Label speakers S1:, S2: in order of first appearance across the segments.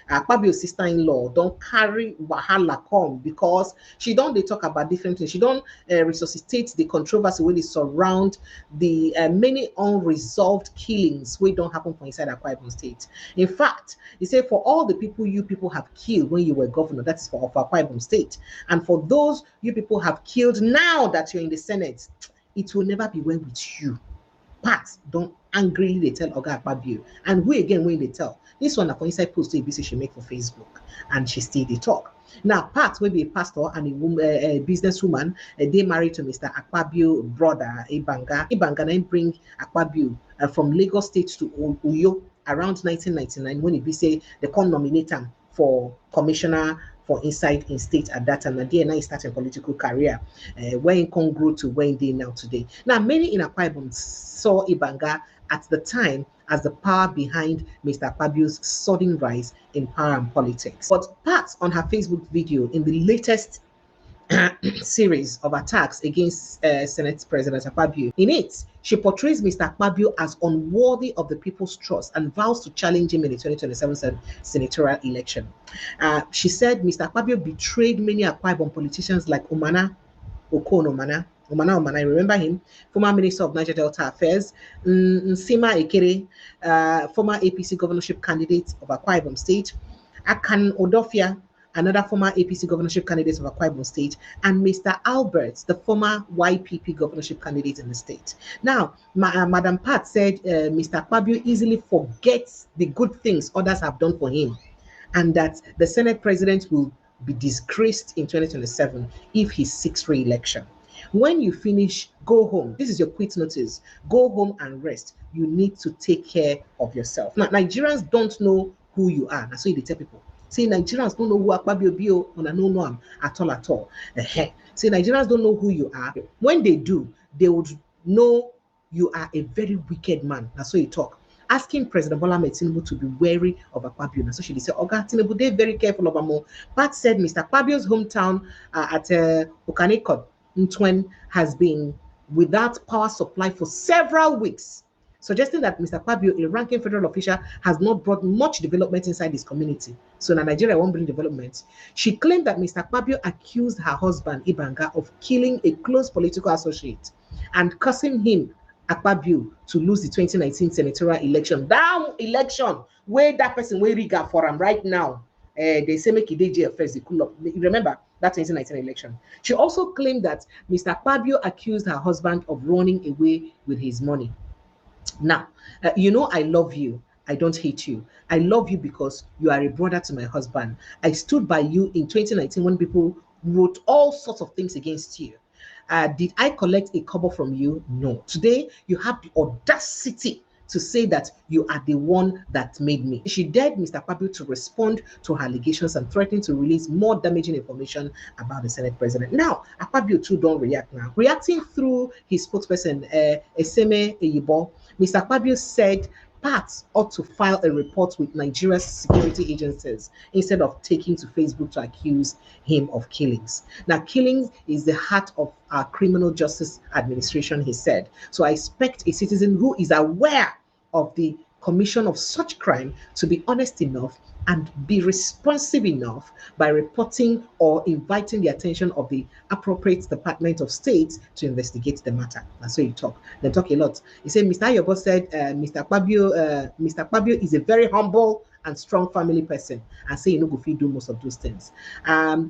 S1: Akpabio's sister-in-law don't carry wahala come because she don't they talk about different things. She don't resuscitate the controversy when they surround the many unresolved killings which don't happen for inside Akwa Ibom State. In fact, he said for all the people you people have killed when you were governor, that's for Akwa Ibom State, and for those you people have killed now that you're in the Senate, it will never be well with you. Pat don't angrily they tell Oga Akpabio, and who again when they tell this one for inside post to ABC she make for Facebook, and she still they talk. Now Pat will be a pastor and a woman, a businesswoman. They married to Mr. Akpabio brother Ibanga. Ibanga then bring Akpabio from Lagos State to Uyo around 1999 when he be say they can nominate him for commissioner for inside in state at that time. And then he started a political career where he can grow to where he now today. Now many in Akwa Ibom saw Ibanga at the time as the power behind Mr. Akpabio's sudden rise in power and politics. But Pat on her Facebook video in the latest series of attacks against Senate President Akpabio, in it, she portrays Mr. Akpabio as unworthy of the people's trust and vows to challenge him in the 2027 senatorial election. She said Mr. Akpabio betrayed many Akwa Ibom politicians like Omana, I remember him, former Minister of Niger Delta Affairs, Nsima Ekere, former APC governorship candidate of Akwa Ibom State, Akan Odofia, another former APC governorship candidate of Akwa Ibom State, and Mr. Albert, the former YPP governorship candidate in the state. Now, Madam Pat said Mr. Akpabio easily forgets the good things others have done for him, and that the Senate president will be disgraced in 2027 if he seeks re-election. When you finish, go home. This is your quit notice. Go home and rest. You need to take care of yourself. Now, Nigerians don't know who you are. That's what they tell people. Say Nigerians don't know who Akpabio Bio on a no at all. Say Nigerians don't know who you are. When they do, they would know you are a very wicked man. That's what you talk. Asking President Bola Ahmed Tinubu to be wary of Akpabio. So she said, Oga Tinubu, they're very careful of Amo. Pat said Mr. Akpabio's hometown at Okanekot Ntwen has been without power supply for several weeks, suggesting that Mr. Akpabio, a ranking federal official, has not brought much development inside his community. So now Nigeria won't bring development. She claimed that Mr. Akpabio accused her husband, Ibanga, of killing a close political associate and causing him, Akpabio, to lose the 2019 senatorial election. That election, where that person will riga for him right now. They say make it JFS, they cool up. Remember that 2019 election. She also claimed that Mr. Akpabio accused her husband of running away with his money. Now, you know I love you. I don't hate you. I love you because you are a brother to my husband. I stood by you in 2019 when people wrote all sorts of things against you. Did I collect a kobo from you? No. Today, you have the audacity to say that you are the one that made me. She dared Mr. Akpabio to respond to her allegations and threatened to release more damaging information about the Senate president. Now, Akpabio too don't react now. Reacting through his spokesperson, Eseme Eyibo, Mr. Akpabio said Pat ought to file a report with Nigeria's security agencies instead of taking to Facebook to accuse him of killings. Now, killings is the heart of our criminal justice administration, he said. So I expect a citizen who is aware of the commission of such crime to be honest enough and be responsive enough by reporting or inviting the attention of the appropriate Department of State to investigate the matter. That's what you talk. They talk a lot. He said, Mr. Ayobo said, Mr. Akpabio is a very humble and strong family person, and say you know go fit do most of those things.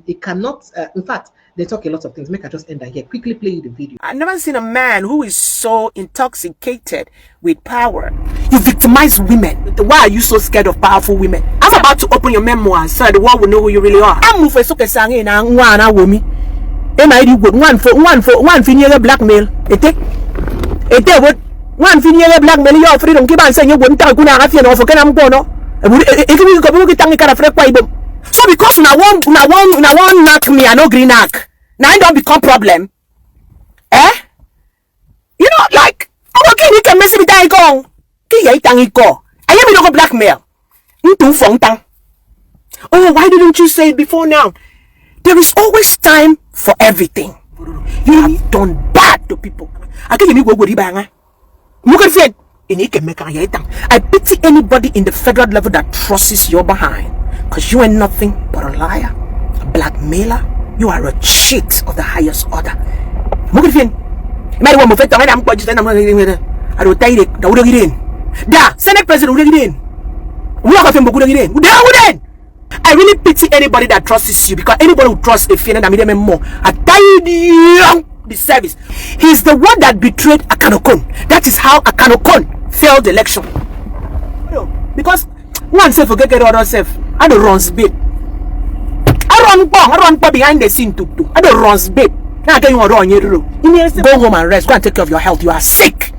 S1: It cannot, in fact, they talk a lot of things. Make I just end that here. Quickly play you the video.
S2: I've never seen a man who is so intoxicated with power. You victimize women. Why are you so scared of powerful women? I'm about to open your memoirs so the world will know who you really are. I'm moving so kesang na ngwana womi. Am I good? One for blackmail. Ete what? One for blackmail. Your freedom keep on saying you wouldn't talk kuna afia no for kenam kono. So because una won't knock me, I no green knock. Now I don't become problem. You know, like okay, you can mess with that go. I am no go blackmail. Oh, why didn't you say it before now? There is always time for everything. You have done bad to people. I can't even go with you. I pity anybody in the federal level that trusts your behind. Because you ain't nothing but a liar, a blackmailer. You are a cheat of the highest order. I don't tell you that Senate President. I really pity anybody that trusts you, because anybody who trusts a fear and more, I tired the service. He's the one that betrayed Akanokon. That is how Akanokon failed the election. Because one self forget other self. I don't run bait. I run behind the scene too. I don't run bait. Now I tell you what wrong. Go home and rest. Go and take care of your health. You are sick.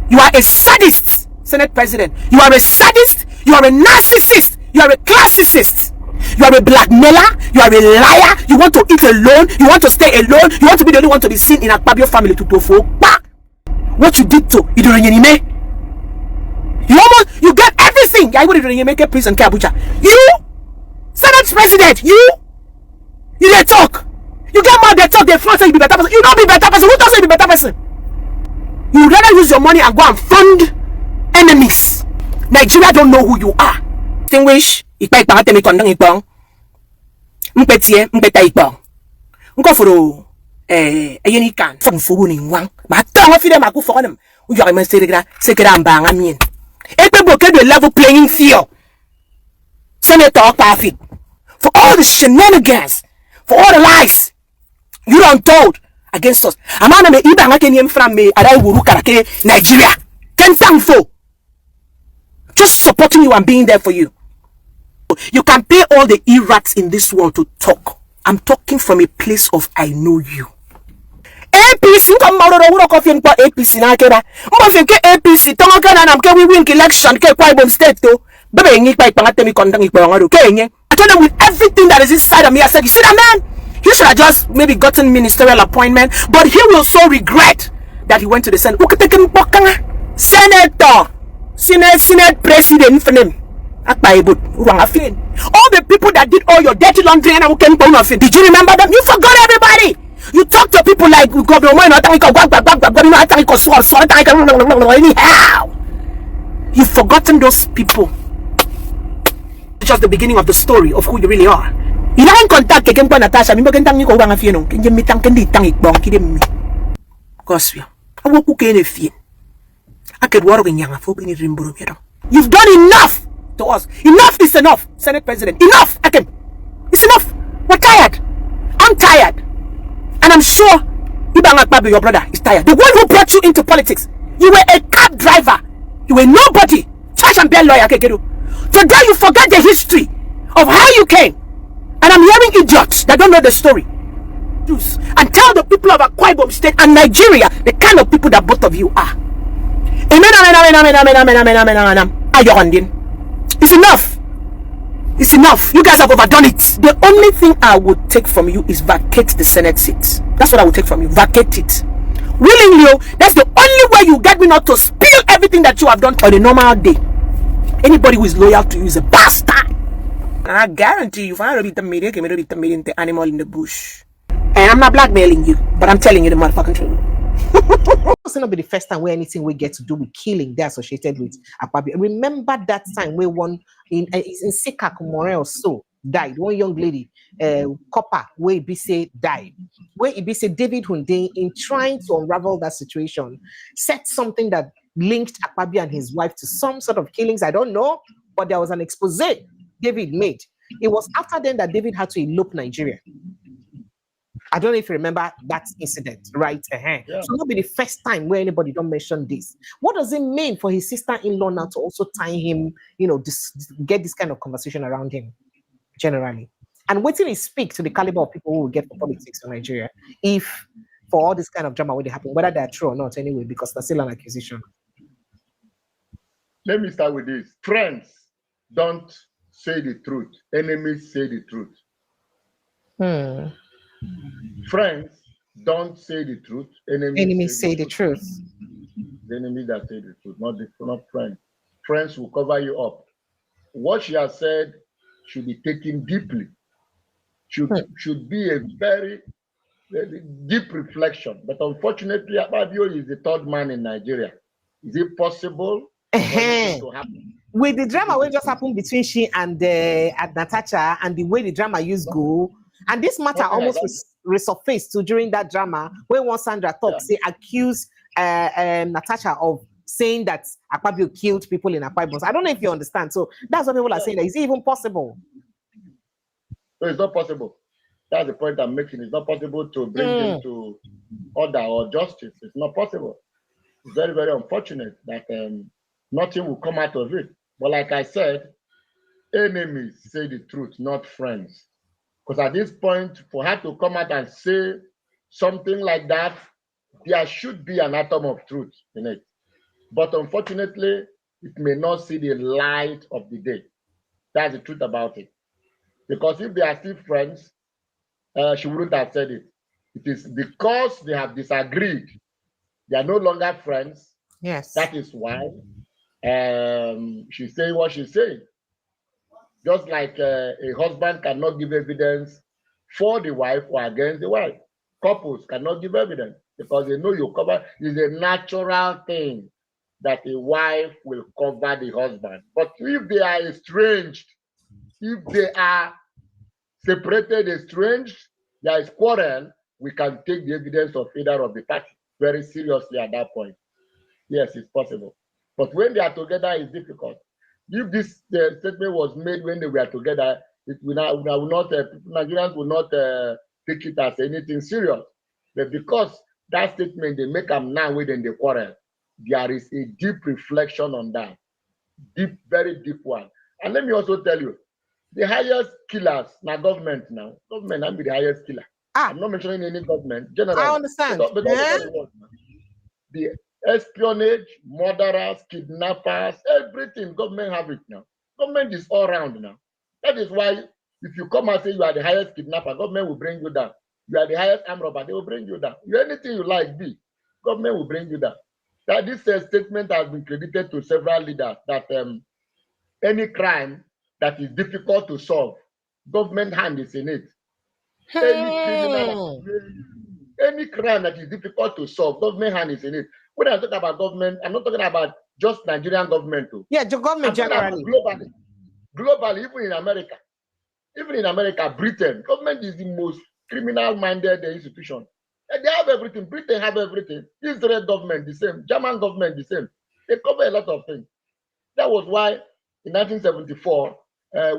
S2: You are a sadist, Senate President. You are a sadist. You are a narcissist. You are a classicist. You are a blackmailer. You are a liar. You want to eat alone. You want to stay alone. You want to be the only one to be seen in Akpabio family to Tofo. What you did to Idorenyenime? You get everything. You prison Kabucha. You, Senate President. You they talk. You get mad, they talk, they front say you be better person. You don't be better person. Who doesn't be better person? You rather use your money and go and fund enemies. Nigeria don't know who you are. Distinguish, the level playing field. Senator Perfect, for all the shenanigans, for all the lies you done told against us. Amana me iba ngake from me adai wuru karake Nigeria. Kentangfo. Just supporting you and being there for you. You can pay all the errats in this world to talk. I'm talking from a place of I know you. APC come APC na keba. APC tonga na namke we win election ke kwa Gov't state to. Bebe ngi pa ipangate kondang ipangado kenye. I told them with everything that is inside of me. I said, you see that man? He should have just maybe gotten ministerial appointment, but he will so regret that he went to the Senate. Senator, Senate President for him. All the people that did all your dirty laundry and did you remember them? You forgot everybody. You talk to people like anyhow. You've forgotten those people. It's just the beginning of the story of who you really are. You don't contact Natasha. You've done enough to us. Enough is enough, Senate President. Enough. It's enough. We're tired. I'm tired. And I'm sure Akpabio, your brother, is tired. The one who brought you into politics. You were a cab driver. You were nobody. Church and bell lawyer. Today you forget the history of how you came. And I'm hearing idiots that don't know the story. And tell the people of Akpabio State and Nigeria the kind of people that both of you are. Amen. It's enough. It's enough. You guys have overdone it. The only thing I would take from you is vacate the Senate seat. That's what I would take from you. Vacate it. Willingly, that's the only way you get me not to spill everything that you have done on a normal day. Anybody who is loyal to you is a bastard. And I guarantee you, if I don't be the animal in the bush. And I'm not blackmailing you, but I'm telling you the motherfucking truth.
S1: It's not be the first time where anything we get to do with killing they're associated with Akpabio. Remember that time where one in Sikak Morel so died. One young lady, Copper, where Ibise died. Where Ibise David Hunde, in trying to unravel that situation, said something that linked Akpabio and his wife to some sort of killings. I don't know, but there was an expose David made. It was after then that David had to elope Nigeria. I don't know if you remember that incident, right? Yeah. So not be the first time where anybody don't mention this. What does it mean for his sister-in-law now to also tie him, get this kind of conversation around him, generally? And wait till he speak to the caliber of people who will get for politics in Nigeria, if for all this kind of drama would happen, whether they're true or not anyway, because that's still an accusation.
S3: Let me start with this. Friends don't say the truth. Enemies say the truth. Friends don't say the truth.
S1: Enemies say the truth.
S3: The enemies that say the truth, not friends. Friends will cover you up. What she has said should be taken deeply. Should be a very deep reflection. But unfortunately, Akpabio is the third man in Nigeria. Is it possible for it to happen?
S1: with the drama what just happened between she and Natasha, and the way the drama used go, and this matter almost resurfaced too during that drama when one Sandra talks, they accuse Natasha of saying that Akpabio killed people in Akpabio. I don't know if you understand. So that's what people are saying. Is it even possible?
S3: So it's not possible. That's the point I'm making. It's not possible to bring him to order or justice. It's not possible. It's very, very unfortunate that nothing will come out of it. But like I said, enemies say the truth, not friends. Because at this point, for her to come out and say something like that, there should be an atom of truth in it. But unfortunately, it may not see the light of the day. That's the truth about it. Because if they are still friends, she wouldn't have said it. It is because they have disagreed. They are no longer friends.
S1: Yes.
S3: That is why she's saying what she's saying. Just like a husband cannot give evidence for the wife or against the wife. Couples cannot give evidence because they know you cover. It's a natural thing that a wife will cover the husband. But if they are estranged, if they are separated, estranged, there is quarrel, we can take the evidence of either of the party very seriously at that point. Yes, it's possible. But when they are together, it's difficult. If this statement was made when they were together, it will not Nigerians will not take it as anything serious. But because that statement they make them now within the quarrel, there is a deep reflection on that. Deep, very deep one. And let me also tell you, the highest killers now government now. Government I'm the highest killer. I'm not mentioning any government. Generally,
S1: I understand.
S3: But the espionage, murderers, kidnappers, everything, government have it now. Government is all around now. That is why if you come and say you are the highest kidnapper, government will bring you down. You are the highest armed robber, they will bring you down. You anything you like be, government will bring you down. That this statement has been credited to several leaders that any crime that is difficult to solve, government hand is in it. Any crime that is difficult to solve, government hand is in it. When I talk about government, I'm not talking about just Nigerian government too.
S1: Yeah, the government generally.
S3: Globally, even in America. Even in America, Britain, government is the most criminal-minded institution. And they have everything. Britain have everything. Israel government, the same. German government, the same. They cover a lot of things. That was why in 1974,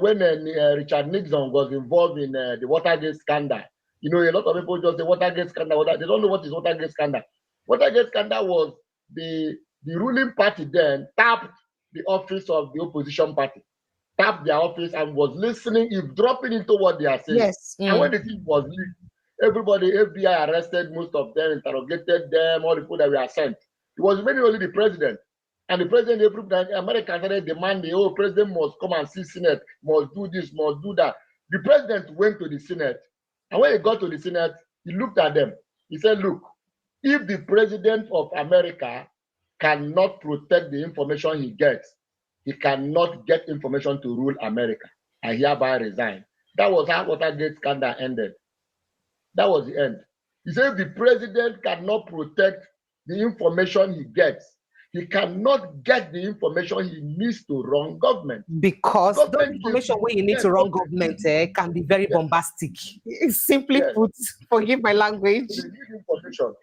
S3: when Richard Nixon was involved in the Watergate scandal, you know, a lot of people just say Watergate scandal. They don't know what is Watergate scandal. Watergate scandal was the ruling party then tapped the office of the opposition party, tapped their office and was listening, dropping into what they are saying.
S1: Yes.
S3: And when the thing was leaked, everybody, FBI arrested most of them, interrogated them, all the people that were sent. It was really only the president. And the president, America started demanding, oh, president must come and see Senate, must do this, must do that. The president went to the Senate. And when he got to the Senate, he looked at them. He said, look, if the president of America cannot protect the information he gets, he cannot get information to rule America. I hereby resign. That was how Watergate scandal ended. That was the end. He said if the president cannot protect the information he gets, he cannot get the information he needs to run government.
S1: Because the information where you need to run government can be very bombastic. Simply put, forgive my language.
S3: They need information.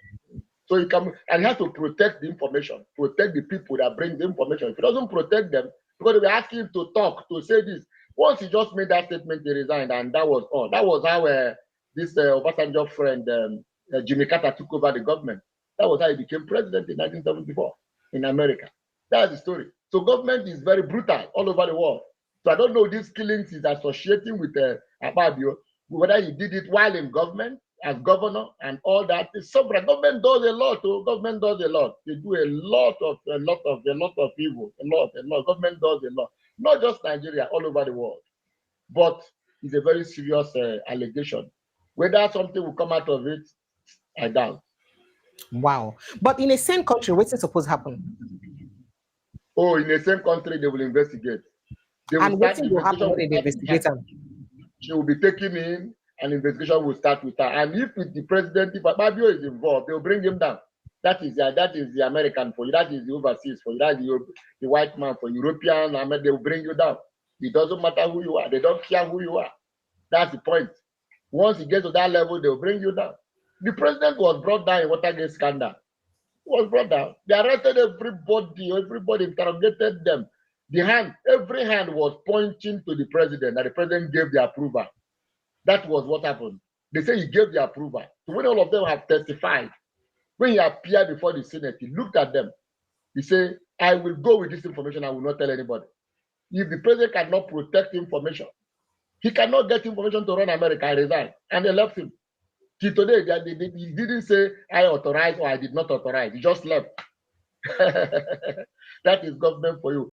S3: So he can, and he has to protect the information, protect the people that bring the information. If he doesn't protect them, because they were asking him to talk, to say this. Once he just made that statement, he resigned, and that was all. That was how this Obasanjo friend, Jimmy Carter, took over the government. That was how he became president in 1974 in America. That's the story. So government is very brutal all over the world. So I don't know these killings he's associating with Akpabio, whether he did it while in government, as governor, and all that. The sovereign government does a lot. Government does a lot. They do a lot of evil. A lot. Government does a lot. Not just Nigeria, all over the world. But it's a very serious allegation. Whether something will come out of it, I doubt.
S1: Wow. But in the same country, what's supposed to happen?
S3: Oh, in the same country, they will investigate.
S1: And what will happen when they investigate them?
S3: She will be taken in, and investigation will start with her. And if the president, if Akpabio is involved, they will bring him down. That is the American for you. That is the overseas for you. That is the white man for European. I mean, they will bring you down. It doesn't matter who you are. They don't care who you are. That's the point. Once you get to that level, they will bring you down. The president was brought down in Watergate scandal. He was brought down. They arrested everybody. Everybody interrogated them. Every hand was pointing to the president, and the president gave the approval. That was what happened. They say he gave the approval. So when all of them have testified, when he appeared before the Senate, he looked at them. He said, I will go with this information. I will not tell anybody. If the president cannot protect information, he cannot get information to run America. I resign. And they left him. Till today, he didn't say, I authorized or I did not authorize. He just left. That is government for you.